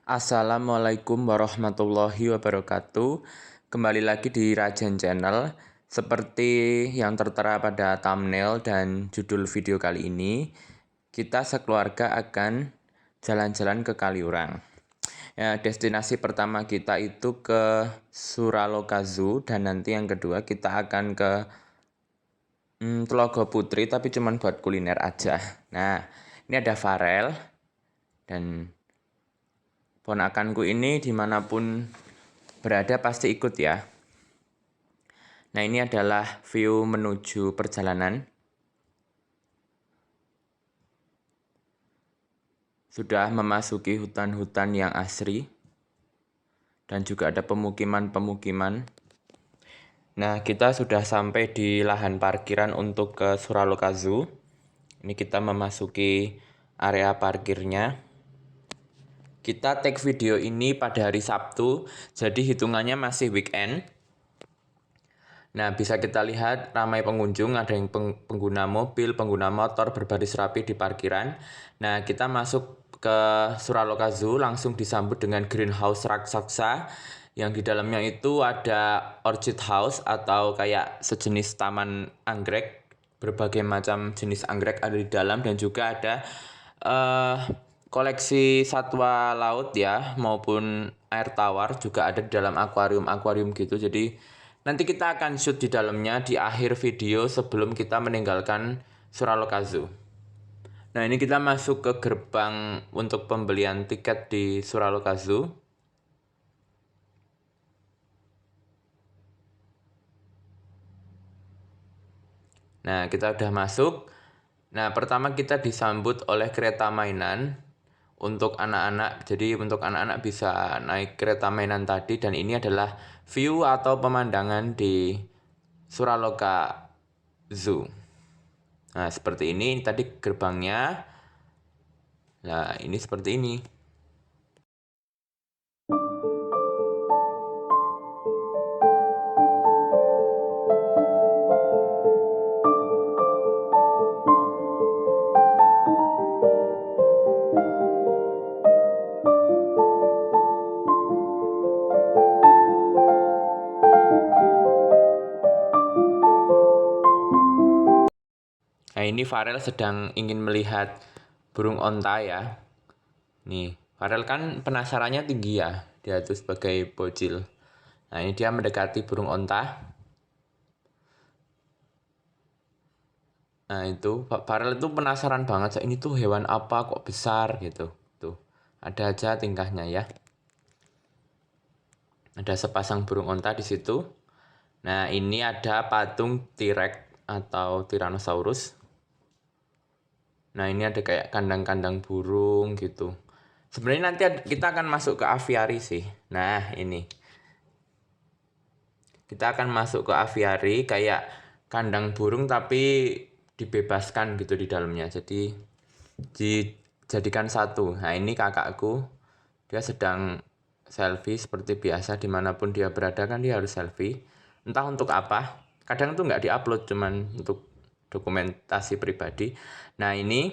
Assalamualaikum warahmatullahi wabarakatuh. Kembali lagi di Rajan Channel. Seperti yang tertera pada thumbnail dan judul video kali ini, kita sekeluarga akan jalan-jalan ke Kaliurang. Ya, destinasi pertama kita itu ke Suraloka Zoo, dan nanti yang kedua kita akan ke Telaga Putri, tapi cuman buat kuliner aja. Nah, ini ada Farel dan ponakanku ini dimanapun berada pasti ikut ya. Nah, ini adalah view menuju perjalanan. Sudah memasuki hutan-hutan yang asri dan juga ada pemukiman-pemukiman. Nah, kita sudah sampai di lahan parkiran untuk ke Suraloka Zoo. Ini kita memasuki area parkirnya. Kita take video ini pada hari Sabtu, jadi hitungannya masih weekend. Nah, bisa kita lihat ramai pengunjung, ada yang pengguna mobil, pengguna motor berbaris rapi di parkiran. Nah, kita masuk ke Suraloka Zoo, langsung disambut dengan greenhouse raksasa, yang di dalamnya itu ada orchid house atau kayak sejenis taman anggrek. Berbagai macam jenis anggrek ada di dalam, dan juga ada koleksi satwa laut ya, maupun air tawar juga ada di dalam akuarium gitu. Jadi nanti kita akan shoot di dalamnya di akhir video sebelum kita meninggalkan Suraloka Zoo. Nah, ini kita masuk ke gerbang untuk pembelian tiket di Suraloka Zoo. Nah, kita udah masuk. Nah, pertama kita disambut oleh kereta mainan untuk anak-anak. Jadi untuk anak-anak bisa naik kereta mainan tadi, dan ini adalah view atau pemandangan di Suraloka Zoo. Nah, seperti ini tadi gerbangnya. Nah, ini seperti ini. Nah, ini Farel sedang ingin melihat burung onta ya. Nih, Farel kan penasarannya tinggi ya, dia tuh sebagai bocil. Nah, ini dia mendekati burung onta. Nah, itu Farel itu penasaran banget, ini tuh hewan apa kok besar gitu. Tuh, ada aja tingkahnya ya. Ada sepasang burung onta di situ. Nah, ini ada patung T-Rex atau Tyrannosaurus. Nah, ini ada kayak kandang-kandang burung gitu. Sebenarnya nanti kita akan masuk ke aviari sih. Nah, ini. Kita akan masuk ke aviari, kayak kandang burung tapi dibebaskan gitu di dalamnya. Jadi dijadikan satu. Nah, ini kakakku. Dia sedang selfie seperti biasa. Dimanapun dia berada kan dia harus selfie. Entah untuk apa. Kadang tuh nggak diupload, cuman untuk dokumentasi pribadi. Nah, ini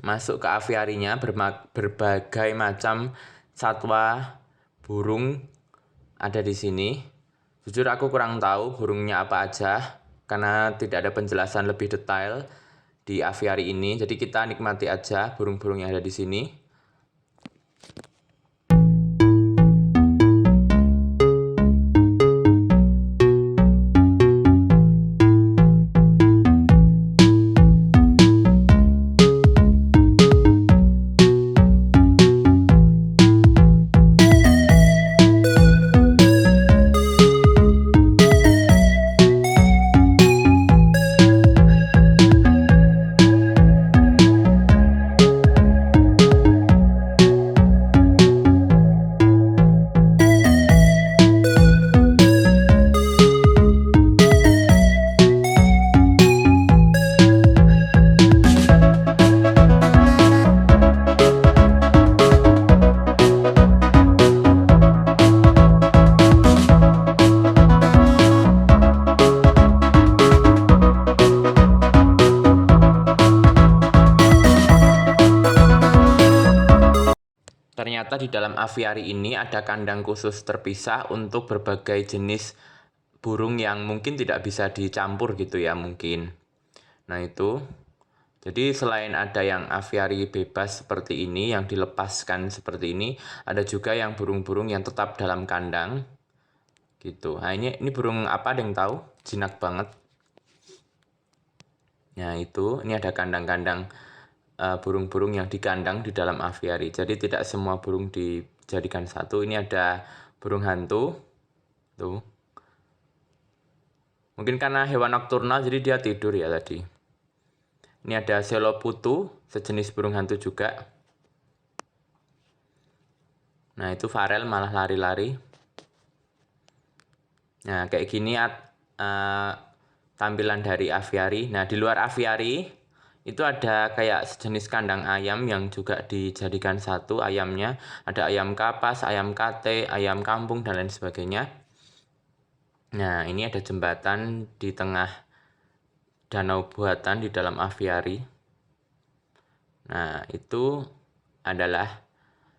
masuk ke aviarinya, berbagai macam satwa burung ada di sini. Jujur aku kurang tahu burungnya apa aja karena tidak ada penjelasan lebih detail di aviari ini. Jadi kita nikmati aja burung-burung yang ada di sini. ternyata di dalam aviari ini ada kandang khusus terpisah untuk berbagai jenis burung yang mungkin tidak bisa dicampur gitu ya mungkin. Nah itu, jadi selain ada yang aviari bebas seperti ini, yang dilepaskan seperti ini, ada juga yang burung-burung yang tetap dalam kandang gitu. Nah ini burung apa, ada yang tahu? Jinak banget. Nah itu, ini ada kandang-kandang burung-burung yang dikandang di dalam aviari. Jadi tidak semua burung dijadikan satu. Ini ada burung hantu, tuh. Mungkin karena hewan nokturnal jadi dia tidur ya tadi. Ini ada seloputu, sejenis burung hantu juga. Nah itu farel malah lari-lari. Nah kayak gini tampilan dari aviari. Nah di luar aviari itu ada kayak sejenis kandang ayam yang juga dijadikan satu ayamnya. Ada ayam kapas, ayam kate, ayam kampung, dan lain sebagainya. Nah ini ada jembatan di tengah danau buatan di dalam aviari. Nah itu adalah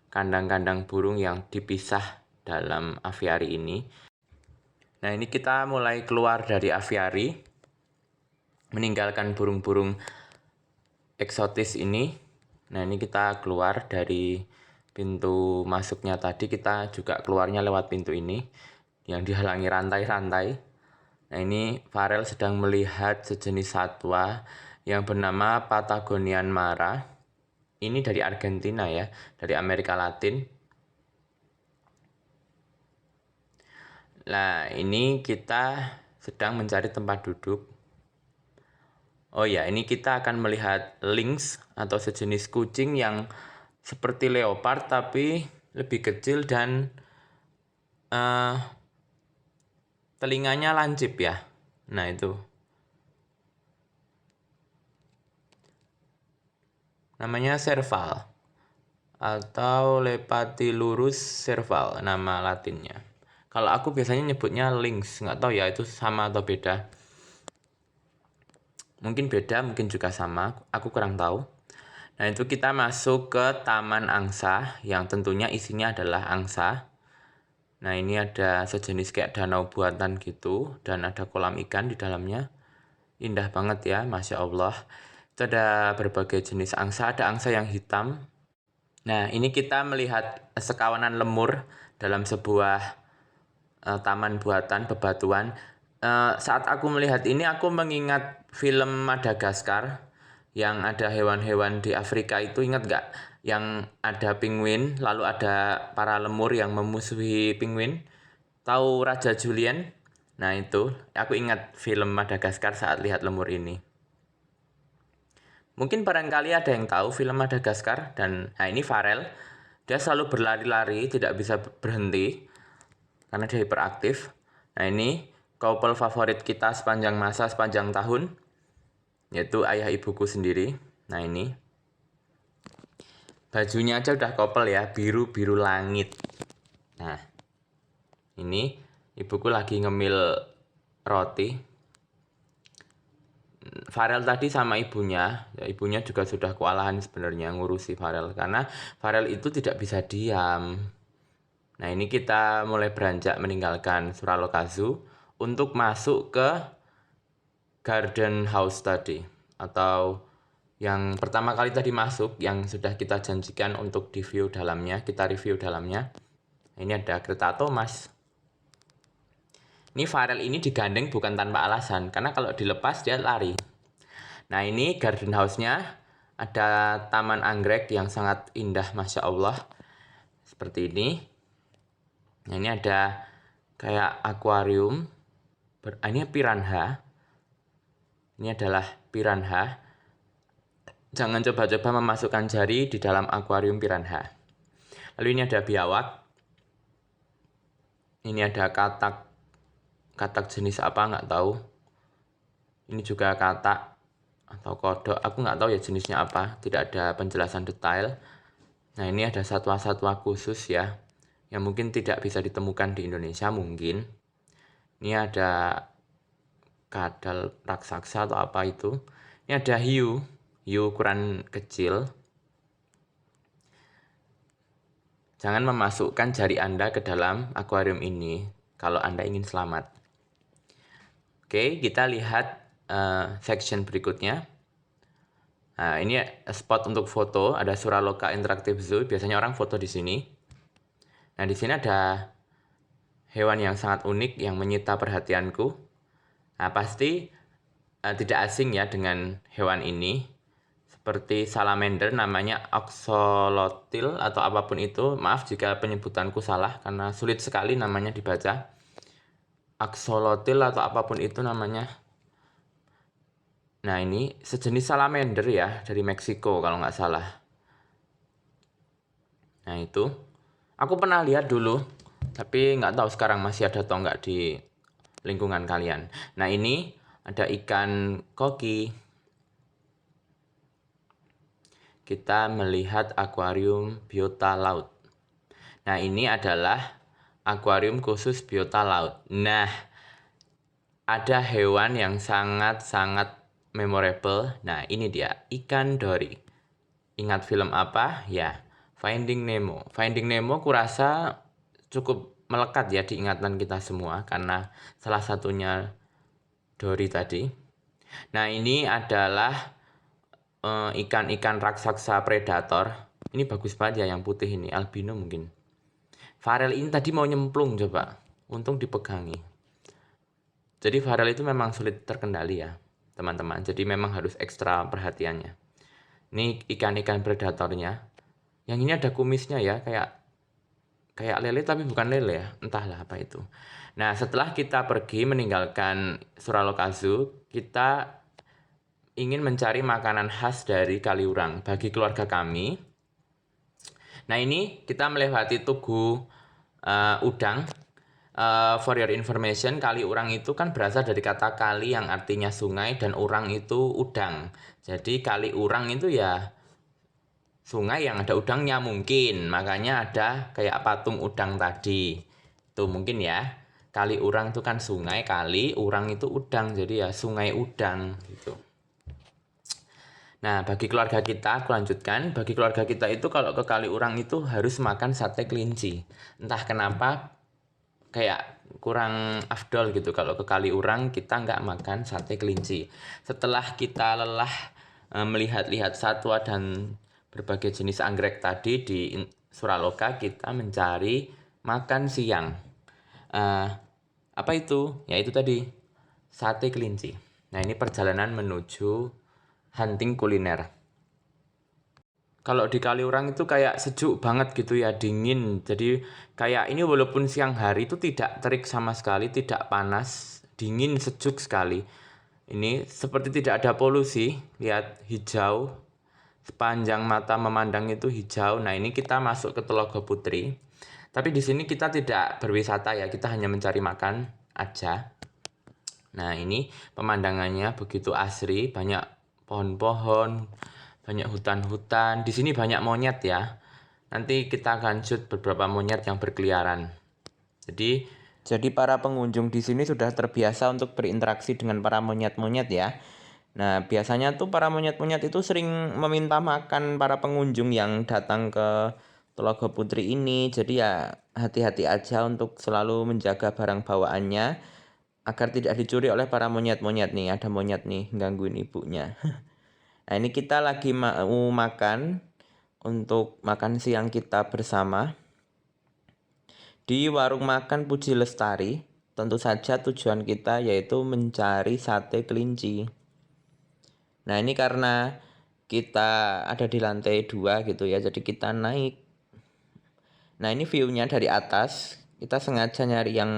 kandang-kandang burung yang dipisah dalam aviari ini. Nah ini kita mulai keluar dari aviari, meninggalkan burung-burung eksotis ini. Nah ini kita keluar dari pintu masuknya tadi, kita juga keluarnya lewat pintu ini yang dihalangi rantai-rantai. Nah ini Farel sedang melihat sejenis satwa yang bernama Patagonian mara. Ini dari Argentina ya, dari Amerika Latin. Nah ini kita sedang mencari tempat duduk. Oh ya, ini kita akan melihat lynx atau sejenis kucing yang seperti leopard tapi lebih kecil dan telinganya lancip ya. Nah itu. Namanya serval atau Leptilurus serval nama latinnya. Kalau aku biasanya nyebutnya lynx, nggak tahu ya itu sama atau beda. Mungkin beda, mungkin juga sama, aku kurang tahu. Nah itu kita masuk ke Taman Angsa yang tentunya isinya adalah angsa. Nah ini ada sejenis kayak danau buatan gitu dan ada kolam ikan di dalamnya. Indah banget ya, Masya Allah. Itu ada berbagai jenis angsa, ada angsa yang hitam. Nah ini kita melihat sekawanan lemur dalam sebuah taman buatan bebatuan. Saat aku melihat ini aku mengingat film Madagaskar yang ada hewan-hewan di Afrika itu, ingat gak? Yang ada penguin lalu ada para lemur yang memusuhi penguin. Tahu Raja Julien? Nah itu aku ingat film Madagaskar saat lihat lemur ini. Mungkin barangkali ada yang tahu film Madagaskar. Dan nah ini Farel, dia selalu berlari-lari, tidak bisa berhenti karena dia hiperaktif. Nah ini couple favorit kita sepanjang masa, sepanjang tahun, yaitu ayah ibuku sendiri. Nah ini bajunya aja udah couple ya, biru-biru langit. Nah ini ibuku lagi ngemil roti. Farel tadi sama ibunya, ya ibunya juga sudah kewalahan sebenarnya ngurusi Farel karena Farel itu tidak bisa diam. Nah ini kita mulai beranjak meninggalkan Suralokazu untuk masuk ke garden house tadi, atau yang pertama kali tadi masuk yang sudah kita janjikan untuk di view dalamnya, kita review dalamnya. Ini ada kereta Thomas. Ini Farel ini digandeng bukan tanpa alasan, karena kalau dilepas dia lari. Nah ini garden house-nya, ada taman anggrek yang sangat indah, Masya Allah. Seperti ini. Nah ini ada kayak akuarium. Ini piranha. Ini adalah piranha. Jangan coba-coba memasukkan jari di dalam akuarium piranha. Lalu ini ada biawak. Ini ada katak. Katak jenis apa nggak tahu. Ini juga katak atau kodok. Aku nggak tahu ya jenisnya apa. Tidak ada penjelasan detail. Nah ini ada satwa-satwa khusus ya, yang mungkin tidak bisa ditemukan di Indonesia mungkin. Ini ada kadal raksasa atau apa itu. Ini ada hiu ukuran kecil. Jangan memasukkan jari Anda ke dalam akuarium ini kalau Anda ingin selamat. Oke, kita lihat section berikutnya. Nah, ini spot untuk foto, ada Suraloka Interactive Zoo. Biasanya orang foto di sini. Nah, di sini ada hewan yang sangat unik yang menyita perhatianku. Nah, pasti tidak asing ya dengan hewan ini. Seperti salamander, namanya axolotl atau apapun itu. Maaf jika penyebutanku salah karena sulit sekali namanya dibaca. Axolotl atau apapun itu namanya. Nah, ini sejenis salamander ya, dari Meksiko kalau nggak salah. Nah, itu. Aku pernah lihat dulu, tapi nggak tahu sekarang masih ada atau nggak di lingkungan kalian. Nah, ini ada ikan koki. Kita melihat akuarium biota laut. Nah, ini adalah akuarium khusus biota laut. Nah, ada hewan yang sangat-sangat memorable. Nah, ini dia, ikan dori. Ingat film apa? Ya, Finding Nemo. Finding Nemo kurasa cukup melekat ya di ingatan kita semua karena salah satunya Dory tadi. Nah, ini adalah ikan-ikan raksasa predator. Ini bagus banget ya yang putih ini, albino mungkin. Farel ini tadi mau nyemplung coba, untung dipegangi. Jadi farel itu memang sulit terkendali ya, teman-teman. Jadi memang harus ekstra perhatiannya. Ini ikan-ikan predatornya. Yang ini ada kumisnya ya, kayak lele tapi bukan lele ya, entahlah apa itu. Nah, setelah kita pergi meninggalkan Suraloka Zoo, kita ingin mencari makanan khas dari Kaliurang bagi keluarga kami. Nah, ini kita melewati Tugu Udang. For your information, Kaliurang itu kan berasal dari kata kali yang artinya sungai dan urang itu udang. Jadi Kaliurang itu ya sungai yang ada udangnya mungkin, makanya ada kayak patung udang tadi. Tuh mungkin ya. Kaliurang itu kan sungai, kali, urang itu udang, jadi ya sungai udang gitu. Nah, bagi keluarga kita, aku lanjutkan. Bagi keluarga kita itu kalau ke Kaliurang itu harus makan sate kelinci. Entah kenapa kayak kurang afdol gitu kalau ke Kaliurang kita nggak makan sate kelinci. Setelah kita lelah melihat-lihat satwa dan berbagai jenis anggrek tadi di Suraloka, kita mencari makan siang. Apa itu? Ya itu tadi, sate kelinci. Nah, ini perjalanan menuju hunting kuliner. Kalau di Kaliurang itu kayak sejuk banget gitu ya, dingin. Jadi kayak ini walaupun siang hari itu tidak terik sama sekali, tidak panas, dingin sejuk sekali. Ini seperti tidak ada polusi, lihat hijau, sepanjang mata memandang itu hijau. Nah, ini kita masuk ke Telaga Putri. Tapi di sini kita tidak berwisata ya, kita hanya mencari makan aja. Nah, ini pemandangannya begitu asri, banyak pohon-pohon, banyak hutan-hutan. Di sini banyak monyet ya. Nanti kita akan shoot beberapa monyet yang berkeliaran. Jadi para pengunjung di sini sudah terbiasa untuk berinteraksi dengan para monyet-monyet ya. Nah, biasanya tuh para monyet-monyet itu sering meminta makan para pengunjung yang datang ke Telaga Putri ini. Jadi ya hati-hati aja untuk selalu menjaga barang bawaannya agar tidak dicuri oleh para monyet-monyet nih. Ada monyet nih gangguin ibunya. Nah, ini kita lagi mau makan untuk makan siang kita bersama di warung makan Puji Lestari. Tentu saja tujuan kita yaitu mencari sate kelinci. Nah, ini karena kita ada di lantai 2 gitu ya, jadi kita naik. Nah, ini view-nya dari atas. Kita sengaja nyari yang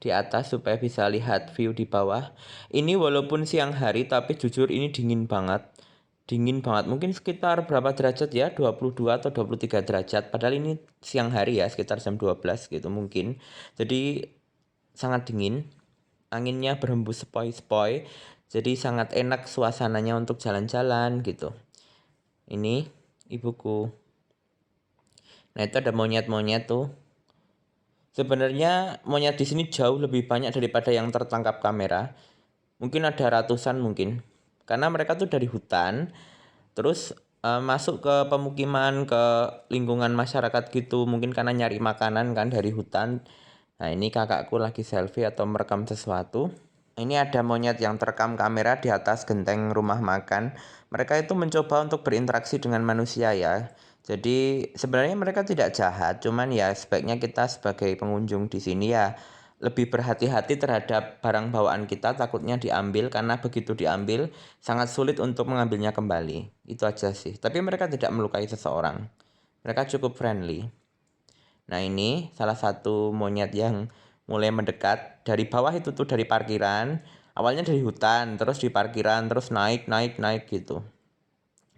di atas supaya bisa lihat view di bawah. Ini walaupun siang hari tapi jujur ini dingin banget. Dingin banget. Mungkin sekitar berapa derajat ya? 22 atau 23 derajat. Padahal ini siang hari ya, sekitar jam 12 gitu mungkin. Jadi sangat dingin. Anginnya berhembus sepoi-sepoi. Jadi sangat enak suasananya untuk jalan-jalan gitu. Ini ibuku. Nah, itu ada monyet-monyet tuh. Sebenarnya monyet di sini jauh lebih banyak daripada yang tertangkap kamera. Mungkin ada ratusan mungkin. Karena mereka tuh dari hutan, terus masuk ke pemukiman, ke lingkungan masyarakat gitu, mungkin karena nyari makanan kan dari hutan. Nah, ini kakakku lagi selfie atau merekam sesuatu. Ini ada monyet yang terekam kamera di atas genteng rumah makan. Mereka itu mencoba untuk berinteraksi dengan manusia ya. Jadi sebenarnya mereka tidak jahat, cuman ya sebaiknya kita sebagai pengunjung di sini ya lebih berhati-hati terhadap barang bawaan kita, takutnya diambil karena begitu diambil sangat sulit untuk mengambilnya kembali. Itu aja sih. Tapi mereka tidak melukai seseorang. Mereka cukup friendly. Nah, ini salah satu monyet yang mulai mendekat dari bawah itu tuh, dari parkiran. Awalnya dari hutan, terus di parkiran, terus naik naik naik gitu.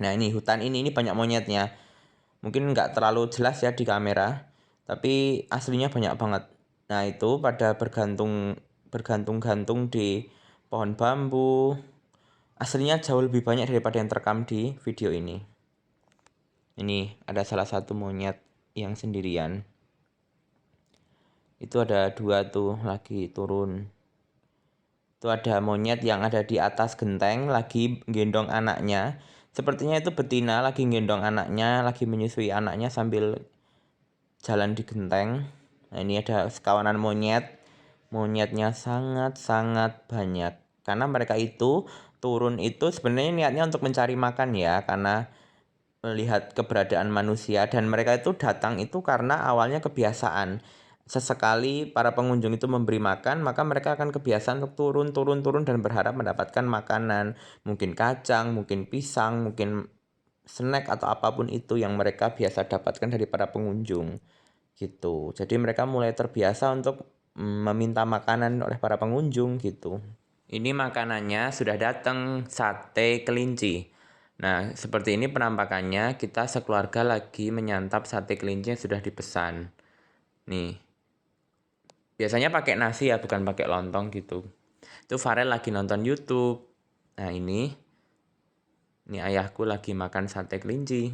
Nah, ini hutan ini banyak monyetnya. Mungkin nggak terlalu jelas ya di kamera, tapi aslinya banyak banget. Nah, itu pada bergantung-gantung di pohon bambu. Aslinya jauh lebih banyak daripada yang terekam di video ini. Ini ada salah satu monyet yang sendirian. Itu ada 2 tuh lagi turun. Itu ada monyet yang ada di atas genteng lagi gendong anaknya. Sepertinya itu betina lagi gendong anaknya, lagi menyusui anaknya sambil jalan di genteng. Nah, ini ada sekawanan monyet. Monyetnya sangat-sangat banyak. Karena mereka itu turun itu sebenarnya niatnya untuk mencari makan ya, karena melihat keberadaan manusia, dan mereka itu datang itu karena awalnya kebiasaan. Sesekali para pengunjung itu memberi makan, maka mereka akan kebiasaan untuk turun dan berharap mendapatkan makanan. Mungkin kacang, mungkin pisang, mungkin snack atau apapun itu yang mereka biasa dapatkan dari para pengunjung. Gitu. Jadi mereka mulai terbiasa untuk meminta makanan oleh para pengunjung gitu. Ini makanannya sudah datang, sate kelinci. Nah, seperti ini penampakannya, kita sekeluarga lagi menyantap sate kelinci yang sudah dipesan. Nih, biasanya pakai nasi ya, bukan pakai lontong gitu. Itu Farel lagi nonton YouTube. Nah, ini ayahku lagi makan sate kelinci.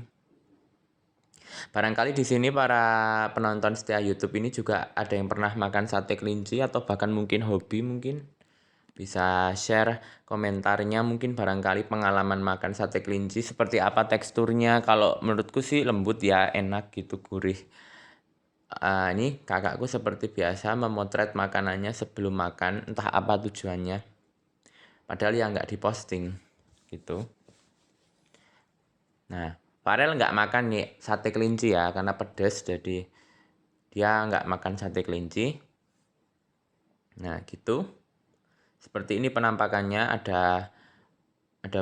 Barangkali di sini para penonton setia YouTube ini juga ada yang pernah makan sate kelinci atau bahkan mungkin hobi mungkin. Bisa share komentarnya, mungkin barangkali pengalaman makan sate kelinci seperti apa teksturnya. Kalau menurutku sih lembut ya, enak gitu, gurih. Ini kakakku seperti biasa memotret makanannya sebelum makan, entah apa tujuannya. Padahal ya nggak diposting gitu. Nah, Farel nggak makan nih sate kelinci ya, karena pedas, jadi dia nggak makan sate kelinci. Nah, gitu. Seperti ini penampakannya, ada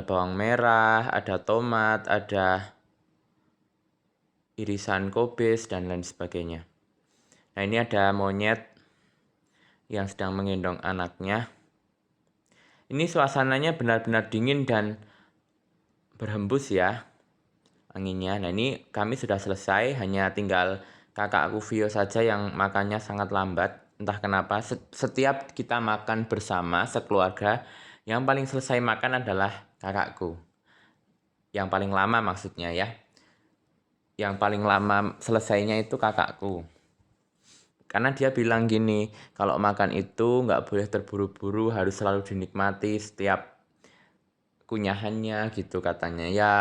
bawang merah, ada tomat, ada irisan kobis, dan lain sebagainya. Nah, ini ada monyet yang sedang menggendong anaknya. Ini suasananya benar-benar dingin dan berhembus ya anginnya. Nah, ini kami sudah selesai, hanya tinggal kakakku Vio saja yang makannya sangat lambat. Entah kenapa, setiap kita makan bersama sekeluarga, yang paling selesai makan adalah kakakku. Yang paling lama maksudnya ya. Yang paling lama selesainya itu kakakku. Karena dia bilang gini, kalau makan itu nggak boleh terburu-buru, harus selalu dinikmati setiap kunyahannya gitu katanya. Ya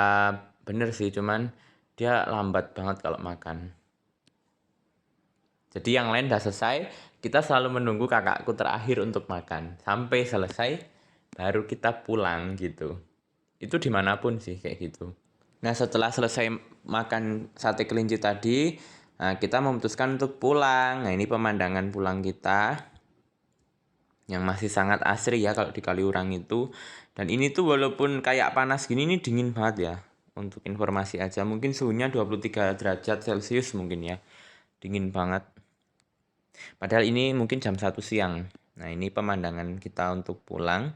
bener sih, cuman dia lambat banget kalau makan. Jadi yang lain udah selesai, kita selalu menunggu kakakku terakhir untuk makan. Sampai selesai, baru kita pulang gitu. Itu dimanapun sih kayak gitu. Nah, setelah selesai makan sate kelinci tadi, nah, kita memutuskan untuk pulang. Nah, ini pemandangan pulang kita yang masih sangat asri ya kalau di Kaliurang itu. Dan ini tuh walaupun kayak panas gini, ini dingin banget ya. Untuk informasi aja, mungkin suhunya 23 derajat Celcius mungkin ya. Dingin banget. Padahal ini mungkin jam 1 siang. Nah, ini pemandangan kita untuk pulang.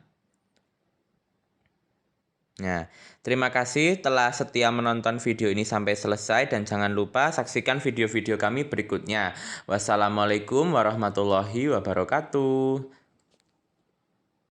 Nah, terima kasih telah setia menonton video ini sampai selesai, dan jangan lupa saksikan video-video kami berikutnya. Wassalamualaikum warahmatullahi wabarakatuh.